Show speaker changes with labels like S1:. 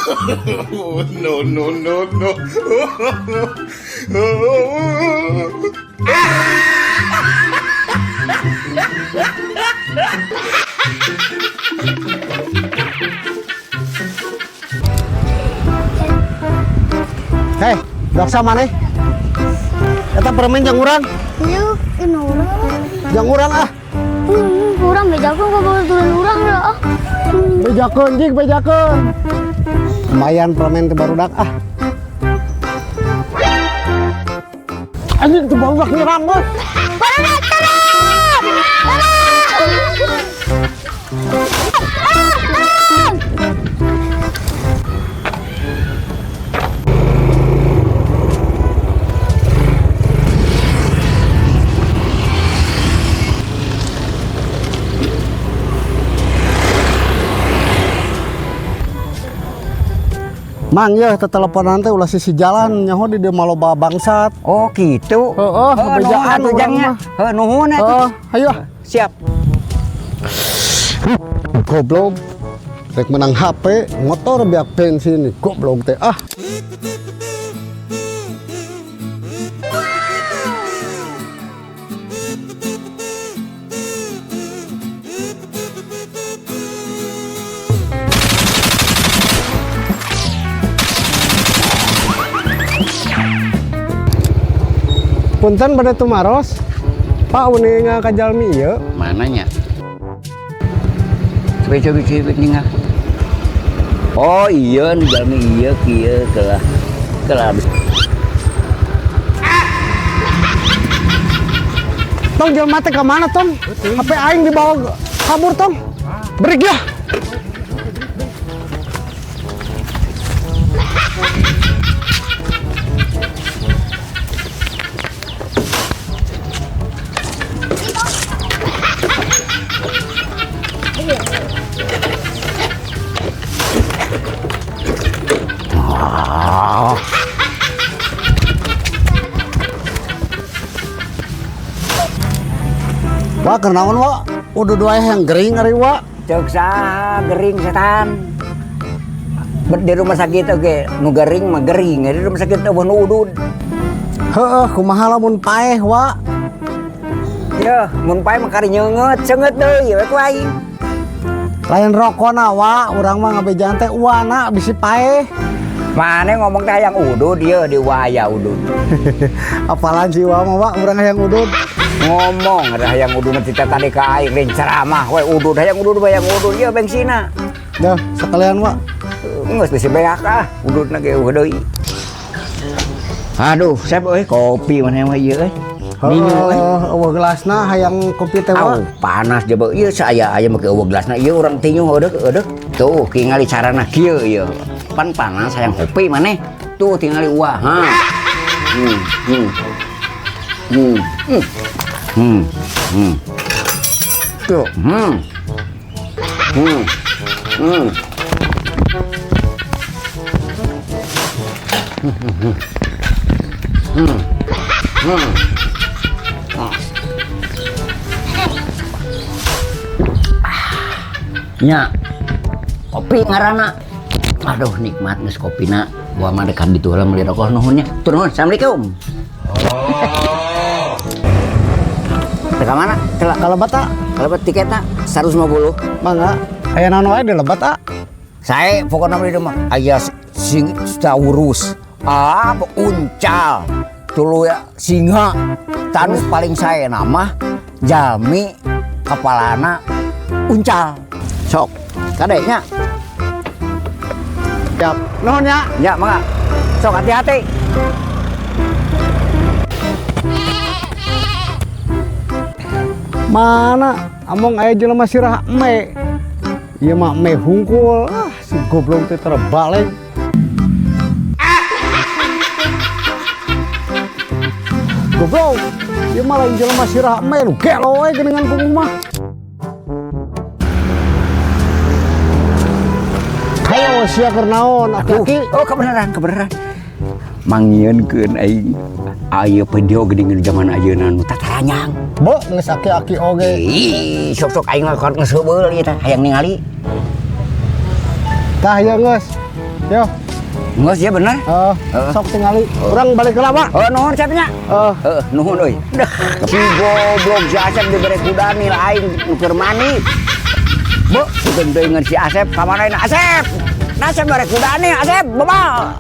S1: No, no, no, no.
S2: Hei, doksa mana? Eta permen jang urang.
S3: Iya, ini orang.
S2: Jang urang ah.
S3: Orang bejakan kok baru turun orang lah.
S2: Bejakeun jig, bejakeun. Lumayan permen teh barudak ah. Anjing teu barudak nyerang bos.
S3: Barudak tolong!
S2: Mang ya teteleponan teh ulah sisi jalan nyaho di dieu maloba bangsat.
S4: Oh gitu.
S2: Heeh, bejaan
S4: ujangnya. Heuh nuhun atuh.
S2: Ayo.
S4: Siap.
S2: Goblok. Rek menang HP, motor biak bensin goblok teh ah. Punten pada tumaros. Pak uni ngakajalmi ieu.
S4: Mananya? Coba tinggal. Oh iya, nu jalmi iya kieu kelah habis.
S2: Tong jelema teh ka mana tong? HP aing dibawa kabur tong. Break ya. Wah, kenaon wa? Udah dua yang gering ari wa.
S4: Ceuk saha gering setan. Di rumah sakit oke, nu gering mah gering, di rumah sakit eueuh nu udud.
S2: Heeh, kumaha lamun paeh wa?
S4: Ya, mun pae mah kari nyeungeut, seungeut deui we ku aing.
S2: Lain rokona wa, urang mah ngabejaan teh uwana bisi paeh.
S4: Mane ngomong teh hayang udud ieu di waya udud.
S2: Apalan si wa mah wa urang hayang udud.
S4: Ngomong ada hayang udud nanti tadi ka aing lain ceramah we udud hayang udud ieu bengsina.
S2: Dah, sekalian wa.
S4: Geus bisi beak ah, ududna ge eueuh deui. Aduh, saya euy kopi mana mah ieu euy.
S2: Eueuh gelasna hayang kopi teh wa.
S4: Panas je ieu saya aya make eueuh gelasna ieu urang tinyu eudeuh. Tuh kingali carana kieu ieu. Pan panas hayang kopi maneh. Tuh tingali uah ha. Tuh. Nya kopi ngaranna. Aduh nikmat geus kopina. Gua mah dekat ditu heula meuli rokok nuhun nya. Tur nuhun. Assalamualaikum. Teka mana?
S2: Kalebat tak?
S4: Kalebat tiketna 150.
S2: Mangga. Aya naon wae di lebat tak?
S4: Saya pokoknya di rumah aya sing urus. Uncal. Tulu ya singa. Tanus paling saya nama Jami kepalana uncal. Sok kadeknya.
S2: Siap. Nuhun ya.
S4: Ya, mangga. Sok hati-hati.
S2: Mana among aya jelema sirah eme. Ieu mah eme hungkul. Ah, si goblok teh terbalik. Goblok. Ieu mah lain jelema sirah eme lu gelo we geuningan ku mah. Hayo sia keur naon aki-aki.
S4: Oh, kebenaran. Mangieunkeun aing aya video geuningan zaman ayeuna nu tataranyang.
S2: Bo geus aki-aki oge.
S4: Ih, sok-sok aing ngakon geus heubeul ieu teh hayang ningali.
S2: Tah ya geus. Yo.
S4: Nggak sih bener.
S2: Sok tingali. Urang balik ke lama.
S4: Oh, nuhun cepnya. Nuhun euy. Si goblok si Asep dibere kuda nih lain nuker mani. Bu, bukan deungeun si Asep ka manehna Asep. Nah, Asep bere kuda nih Asep, bawa.